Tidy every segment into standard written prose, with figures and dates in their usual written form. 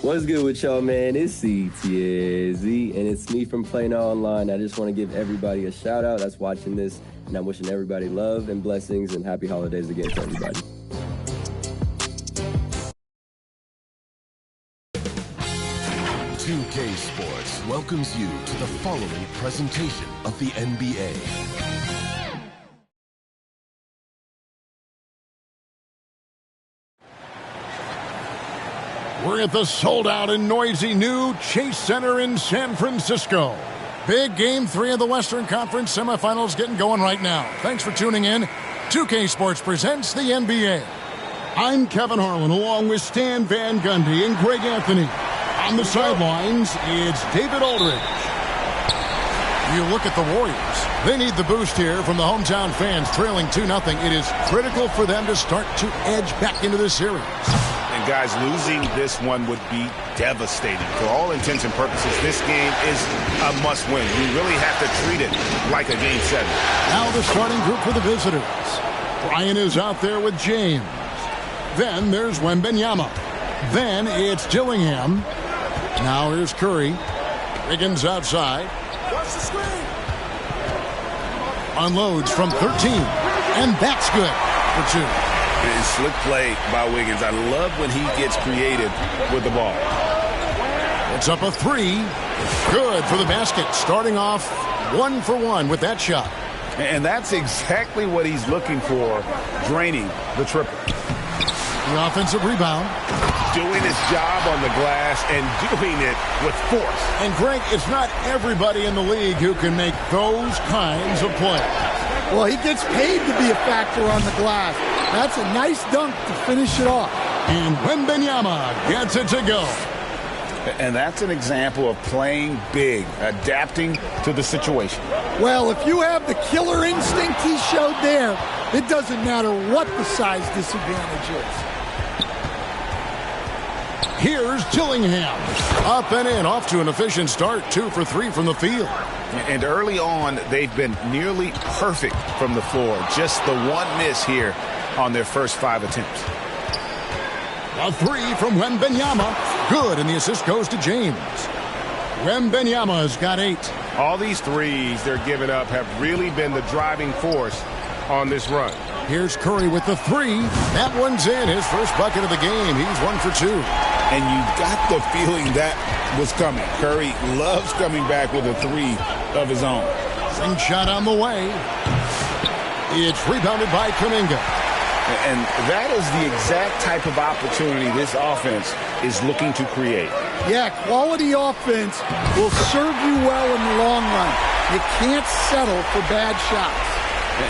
What's good with y'all, man? It's CTZ, and it's me from Playing Online. I just want to give everybody a shout out that's watching this, and I'm wishing everybody love and blessings and happy holidays again to everybody. UK Sports welcomes you to the following presentation of the NBA. We're at the sold-out and noisy new Chase Center in San Francisco. Big Game 3 of the Western Conference semifinals getting going right now. Thanks for tuning in. 2K Sports presents the NBA. I'm Kevin Harlan along with Stan Van Gundy and Greg Anthony. On the sidelines, it's David Aldridge. You look at the Warriors. They need the boost here from the hometown fans, trailing 2-0. It is critical for them to start to edge back into this series. And guys, losing this one would be devastating. For all intents and purposes, this game is a must-win. You really have to treat it like a Game 7. Now the starting group for the visitors. Bryant is out there with James. Then there's Wembanyama. Then it's Dillingham. Now here's Curry. Wiggins outside. Unloads from 13. And that's good for 2. It's slick play by Wiggins. I love when he gets creative with the ball. It's up a 3. Good for the basket. Starting off 1 for 1 with that shot. And that's exactly what he's looking for, draining the triple. The offensive rebound. Doing his job on the glass and doing it with force. And Greg, it's not everybody in the league who can make those kinds of plays. Well, he gets paid to be a factor on the glass. That's a nice dunk to finish it off. And Wembanyama gets it to go. And that's an example of playing big, adapting to the situation. Well, if you have the killer instinct he showed there, it doesn't matter what the size disadvantage is. Here's Dillingham. Up and in, off to an efficient start. 2 for 3 from the field. And early on, they've been nearly perfect from the floor. Just the one miss here on their first 5 attempts. A 3 from Wembanyama. Good, and the assist goes to James. Wembanyama's got 8. All these threes they're giving up have really been the driving force on this run. Here's Curry with the 3. That one's in. His first bucket of the game. He's 1 for 2. And you got the feeling that was coming. Curry loves coming back with a 3 of his own. Sing shot on the way. It's rebounded by Kuminga. And that is the exact type of opportunity this offense is looking to create. Yeah, quality offense will serve you well in the long run. You can't settle for bad shots.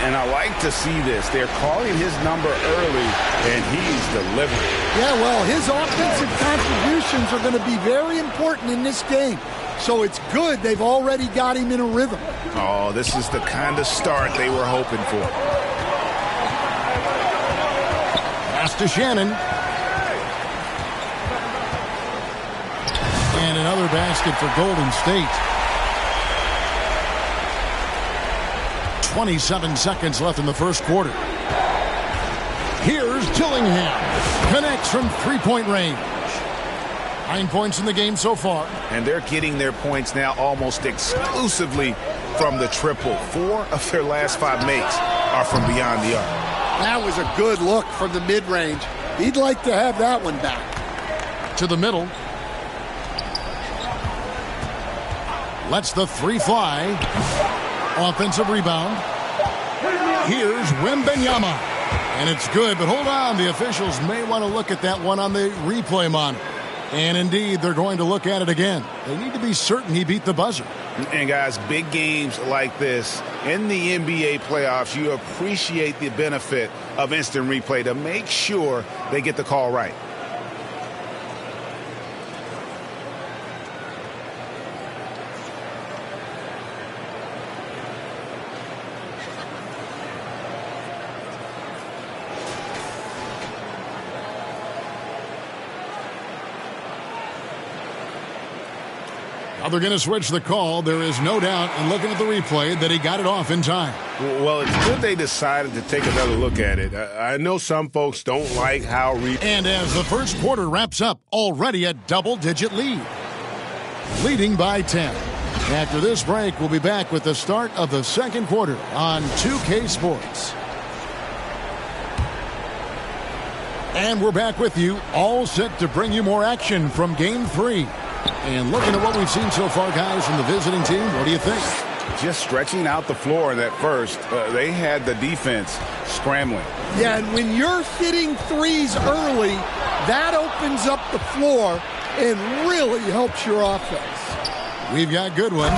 And I like to see this. They're calling his number early, and he's delivering. Yeah, well, his offensive contributions are going to be very important in this game. So it's good they've already got him in a rhythm. Oh, this is the kind of start they were hoping for. Pass to Shannon. And another basket for Golden State. 27 seconds left in the first quarter. Here's Dillingham. Connects from three-point range. 9 points in the game so far. And they're getting their points now almost exclusively from the triple. 4 of their last 5 makes are from beyond the arc. That was a good look from the mid-range. He'd like to have that one back. To the middle. Lets the 3 fly. Offensive rebound. Here's Wembanyama. And it's good, but hold on. The officials may want to look at that one on the replay monitor. And indeed, they're going to look at it again. They need to be certain he beat the buzzer. And guys, big games like this in the NBA playoffs, you appreciate the benefit of instant replay to make sure they get the call right. Now they're going to switch the call. There is no doubt in looking at the replay that he got it off in time. Well, it's good they decided to take another look at it. I know some folks don't like how And as the first quarter wraps up, already a double-digit lead. Leading by 10. After this break, we'll be back with the start of the second quarter on 2K Sports. And we're back with you, all set to bring you more action from Game 3. And looking at what we've seen so far, guys, from the visiting team, what do you think? just stretching out the floor in that first. They had the defense scrambling. Yeah, and when you're hitting threes early, that opens up the floor and really helps your offense. We've got Goodwin.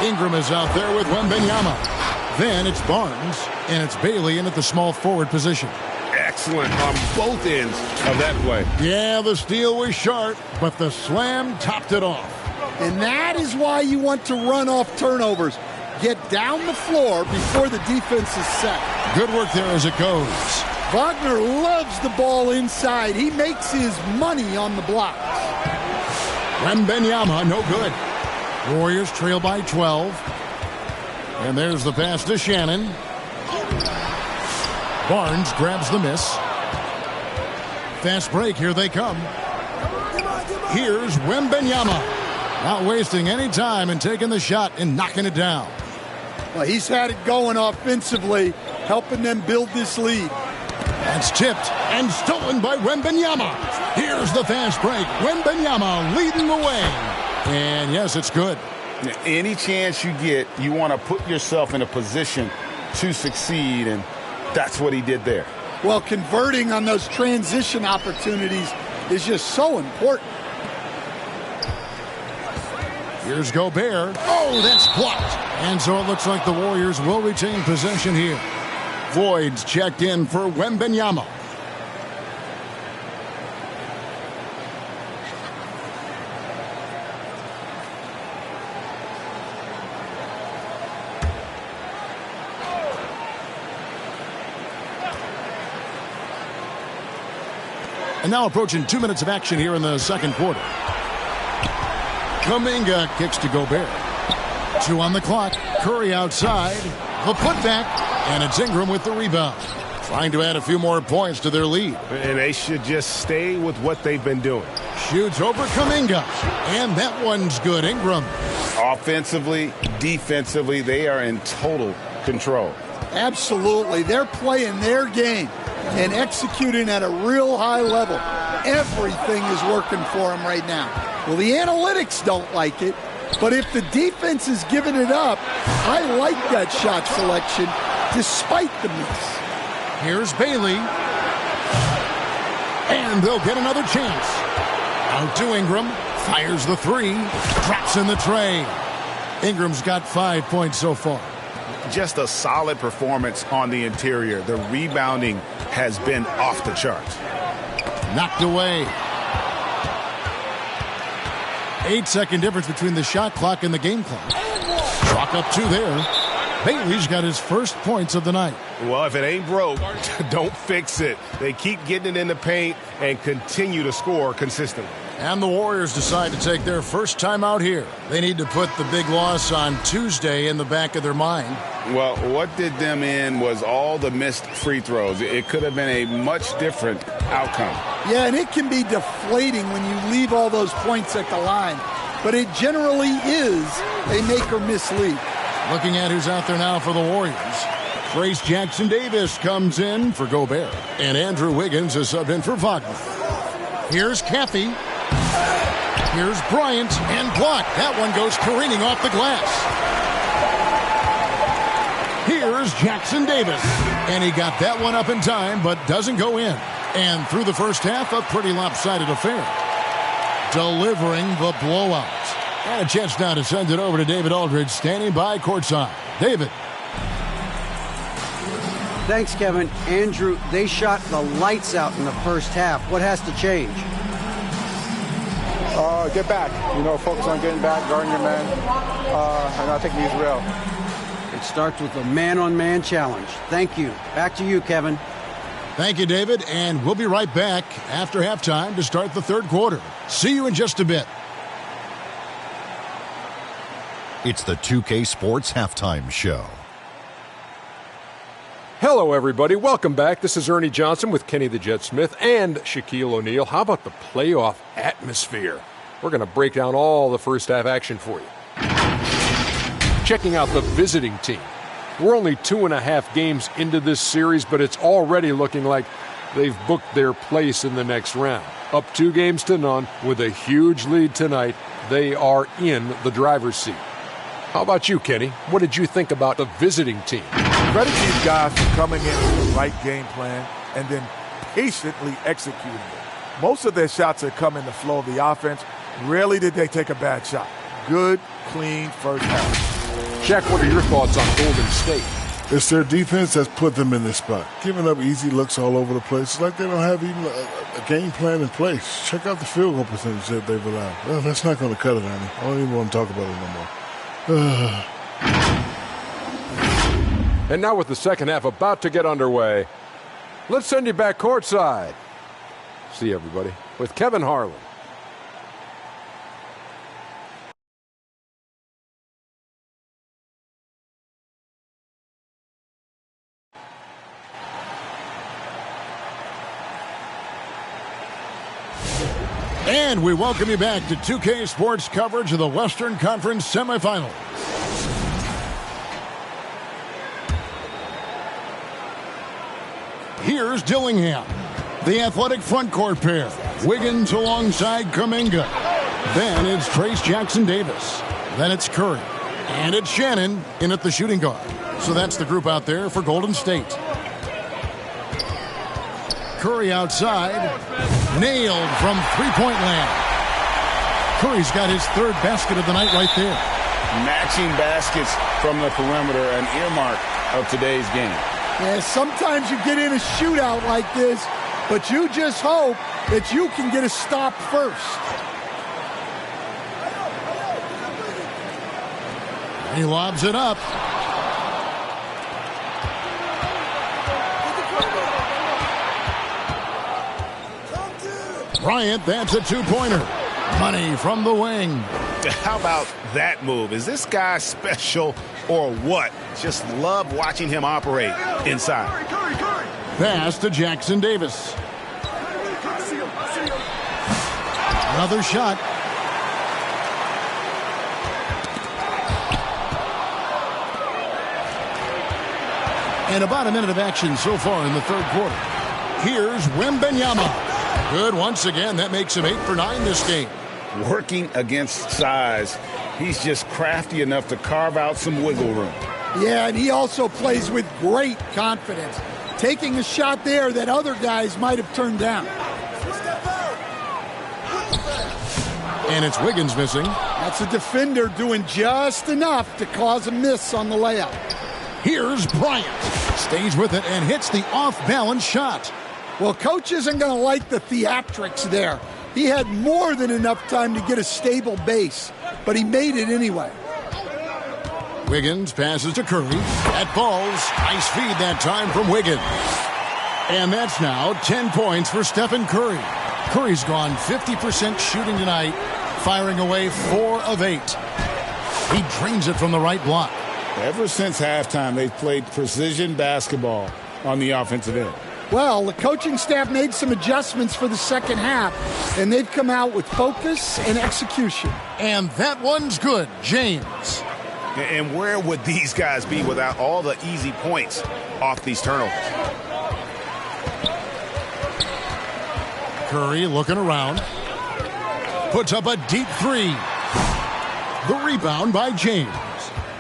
Ingram is out there with Wembanyama. Then it's Barnes, and it's Bailey in at the small forward position. Excellent on both ends of that play. Yeah, the steal was sharp, but the slam topped it off. And that is why you want to run off turnovers. Get down the floor before the defense is set. Good work there as it goes. Wagner loves the ball inside. He makes his money on the blocks. Wembanyama, no good. Warriors trail by 12. And there's the pass to Shannon. Barnes grabs the miss. Fast break, here they come. Here's Wembanyama. Not wasting any time and taking the shot and knocking it down. Well, he's had it going offensively, helping them build this lead. That's tipped and stolen by Wembanyama. Here's the fast break. Wembanyama leading the way. And yes, it's good. Any chance you get, you want to put yourself in a position to succeed, and that's what he did there. Well, converting on those transition opportunities is just so important. Here's Gobert. Oh, that's blocked. And so it looks like the Warriors will retain possession here. Voigt's checked in for Wembanyama. And now approaching 2 minutes of action here in the second quarter. Kuminga kicks to Gobert. 2 on the clock. Curry outside. The putback. And it's Ingram with the rebound. Trying to add a few more points to their lead. And they should just stay with what they've been doing. Shoots over Kuminga. And that one's good. Ingram. Offensively, defensively, they are in total control. Absolutely. They're playing their game and executing at a real high level. Everything is working for them right now. Well, the analytics don't like it, but if the defense is giving it up, I like that shot selection despite the miss. Here's Bailey. And they'll get another chance. Out to Ingram. Fires the three. Drops in the tray. Ingram's got 5 points so far. Just a solid performance on the interior. The rebounding has been off the charts. Knocked away. 8-second difference between the shot clock and the game clock. Clock up 2 there. Bailey's got his first points of the night. Well, if it ain't broke, don't fix it. They keep getting it in the paint and continue to score consistently. And the Warriors decide to take their first time out here. They need to put the big loss on Tuesday in the back of their mind. Well, what did them in was all the missed free throws. It could have been a much different outcome. Yeah, and it can be deflating when you leave all those points at the line. But it generally is a make-or-miss lead. Looking at who's out there now for the Warriors. Trace Jackson-Davis comes in for Gobert. And Andrew Wiggins is subbed in for Wagner. Here's Caffey. Here's Bryant, and blocked. That one goes careening off the glass. Here's Jackson Davis. And he got that one up in time, but doesn't go in. And through the first half, a pretty lopsided affair. Delivering the blowout. And a chance now to send it over to David Aldridge, standing by courtside. David. Thanks, Kevin. Andrew, they shot the lights out in the first half. What has to change? Get back. Focus on getting back, guarding your man, and not taking these real. It starts with a man-on-man challenge. Thank you. Back to you, Kevin. Thank you, David, and we'll be right back after halftime to start the third quarter. See you in just a bit. It's the 2K Sports Halftime Show. Hello, everybody. Welcome back. This is Ernie Johnson with Kenny the Jet Smith and Shaquille O'Neal. How about the playoff atmosphere? We're going to break down all the first half action for you. Checking out the visiting team. We're only 2.5 games into this series, but it's already looking like they've booked their place in the next round. Up 2 games to none with a huge lead tonight. They are in the driver's seat. How about you, Kenny? What did you think about the visiting team? Credit these guys for coming in with the right game plan and then patiently executing it. Most of their shots have come in the flow of the offense. Rarely did they take a bad shot. Good, clean first half. Shaq, what are your thoughts on Golden State? It's their defense that's put them in this spot. Giving up easy looks all over the place. It's like they don't have even a game plan in place. Check out the field goal percentage that they've allowed. Well, that's not going to cut it, Annie. I don't even want to talk about it no more. And now with the second half about to get underway, let's send you back courtside. See everybody with Kevin Harlan. And we welcome you back to 2K Sports coverage of the Western Conference semifinals. Here's Dillingham, the athletic front court pair. Wiggins alongside Kuminga. Then it's Trace Jackson-Davis. Then it's Curry. And it's Shannon in at the shooting guard. So that's the group out there for Golden State. Curry outside. Nailed from three-point land. Curry's got his 3rd basket of the night right there. Matching baskets from the perimeter, an earmark of today's game. Yeah, sometimes you get in a shootout like this, but you just hope that you can get a stop first. He lobs it up. Bryant, that's a 2-pointer. Money from the wing. How about that move? Is this guy special or what? Just love watching him operate inside. Pass to Jackson-Davis. Another shot. And about a minute of action so far in the 3rd quarter. Here's Wembanyama. Good once again. That makes him 8 for 9 this game. Working against size, he's just crafty enough to carve out some wiggle room. Yeah, and he also plays with great confidence, taking a shot there that other guys might have turned down. And it's Wiggins missing. That's a defender doing just enough to cause a miss on the layup. Here's Bryant. Stays with it and hits the off-balance shot. Well, coach isn't going to like the theatrics there. He had more than enough time to get a stable base, but he made it anyway. Wiggins passes to Curry. That falls. Nice feed that time from Wiggins. And that's now 10 points for Stephen Curry. Curry's gone 50% shooting tonight, firing away 4 of 8. He drains it from the right block. Ever since halftime, they've played precision basketball on the offensive end. Well, the coaching staff made some adjustments for the second half, and they've come out with focus and execution. And that one's good, James. And where would these guys be without all the easy points off these turnovers? Curry looking around. Puts up a deep 3. The rebound by James.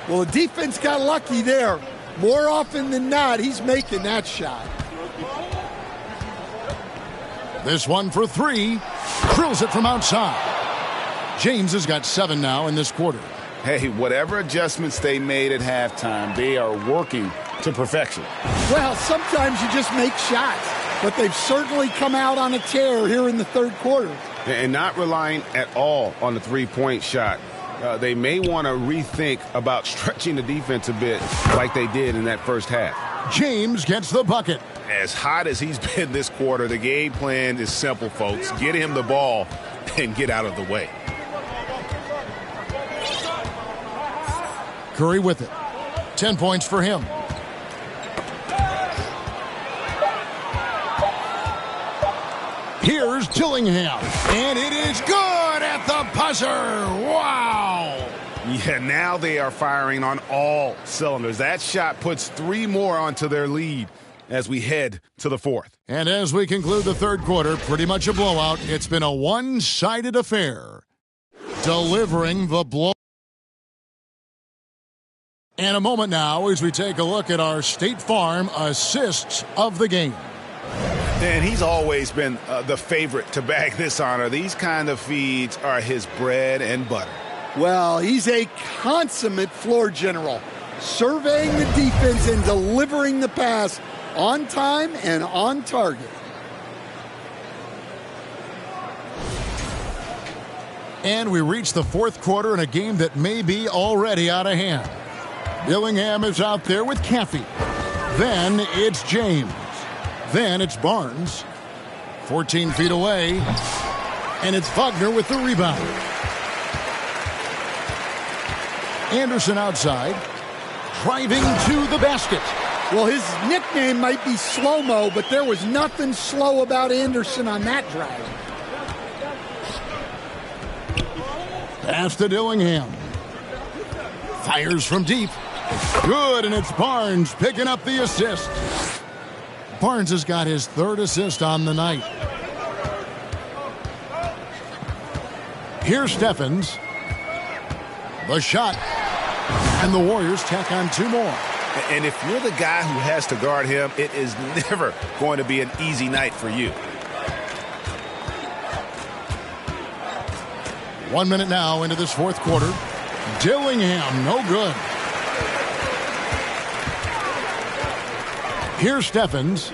Well, the defense got lucky there. More often than not, he's making that shot. This one for 3. Drills it from outside. James has got 7 now in this quarter. Hey, whatever adjustments they made at halftime, they are working to perfection. Well, sometimes you just make shots, but they've certainly come out on a tear here in the 3rd quarter. And not relying at all on the three-point shot. They may want to rethink about stretching the defense a bit like they did in that first half. James gets the bucket. As hot as he's been this quarter, the game plan is simple, folks. Get him the ball and get out of the way. Curry with it. 10 points for him. Here's Dillingham, and it is good at the buzzer. Wow! Yeah, now they are firing on all cylinders. That shot puts 3 more onto their lead as we head to the fourth. And as we conclude the third quarter, pretty much a blowout. It's been a one-sided affair. Delivering the blow. And a moment now as we take a look at our State Farm assists of the game. And he's always been the favorite to bag this honor. These kind of feeds are his bread and butter. Well, he's a consummate floor general, surveying the defense and delivering the pass on time and on target. And we reach the fourth quarter in a game that may be already out of hand. Dillingham is out there with Caffey. Then it's James. Then it's Barnes. 14 feet away. And it's Wagner with the rebound. Anderson outside. Driving to the basket. Well, his nickname might be Slow-Mo, but there was nothing slow about Anderson on that drive. Pass to Dillingham. Fires from deep. Good, and it's Barnes picking up the assist. Barnes has got his third assist on the night. Here's Steffens. The shot. And the Warriors tack on 2 more. And if you're the guy who has to guard him, it is never going to be an easy night for you. 1 minute now into this fourth quarter. Dillingham, no good. Here's Steffens.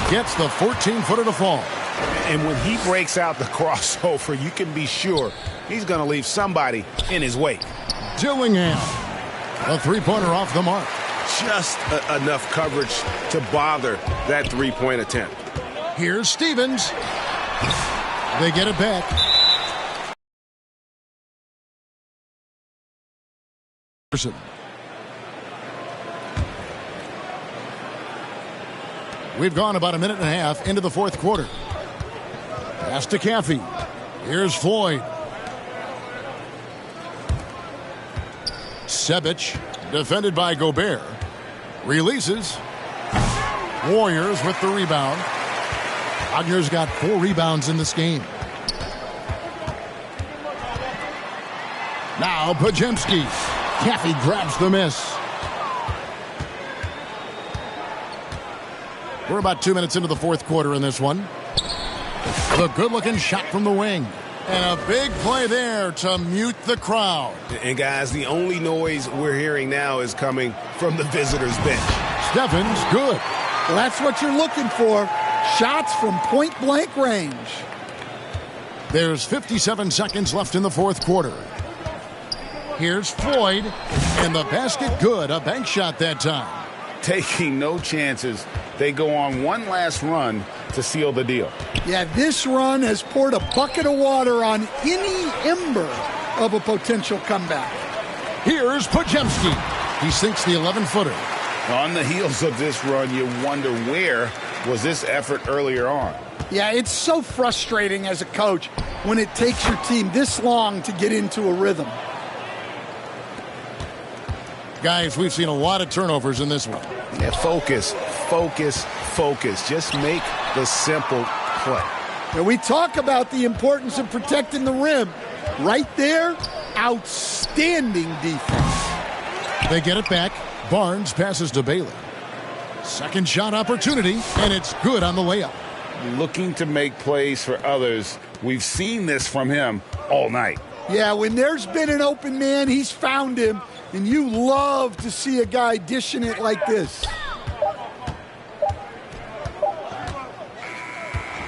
Gets the 14-footer to fall. And when he breaks out the crossover, you can be sure he's going to leave somebody in his wake. Dillingham. A three-pointer off the mark. Just enough coverage to bother that three-point attempt. Here's Stevens. They get it back. We've gone about a minute and a half into the fourth quarter. Pass to Caffey. Here's Floyd. Sebic, defended by Gobert. Releases. Warriors with the rebound. Wagner's got 4 rebounds in this game. Now Pajemski. Caffey grabs the miss. We're about 2 minutes into the fourth quarter in this one. The good-looking shot from the wing. And a big play there to mute the crowd. And, guys, the only noise we're hearing now is coming from the visitors' bench. Steffens, good. Well, that's what you're looking for. Shots from point-blank range. There's 57 seconds left in the fourth quarter. Here's Floyd. And the basket good. A bank shot that time. Taking no chances. They go on one last run to seal the deal. Yeah, this run has poured a bucket of water on any ember of a potential comeback. Here's Pajemski. He sinks the 11-footer. On the heels of this run, you wonder where was this effort earlier on. Yeah, it's so frustrating as a coach when it takes your team this long to get into a rhythm. Guys, we've seen a lot of turnovers in this one. Yeah, focus. Just make the simple play. And we talk about the importance of protecting the rim. Right there, outstanding defense. They get it back. Barnes passes to Bailey. Second shot opportunity, and it's good on the layup. Looking to make plays for others. We've seen this from him all night. Yeah, when there's been an open man, he's found him. And you love to see a guy dishing it like this.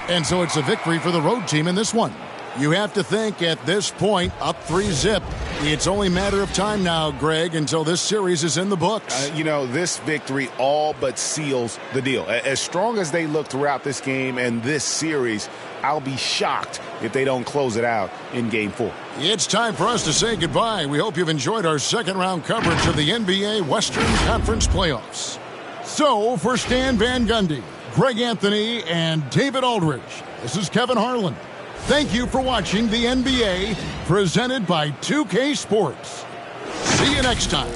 And so it's a victory for the road team in this one. You have to think at this point, up 3-zip, It's only a matter of time now, Greg, until this series is in the books. This victory all but seals the deal. As strong as they look throughout this game and this series, I'll be shocked if they don't close it out in Game 4. It's time for us to say goodbye. We hope you've enjoyed our second-round coverage of the NBA Western Conference Playoffs. So, for Stan Van Gundy, Greg Anthony, and David Aldridge, this is Kevin Harlan. Thank you for watching the NBA, presented by 2K Sports. See you next time.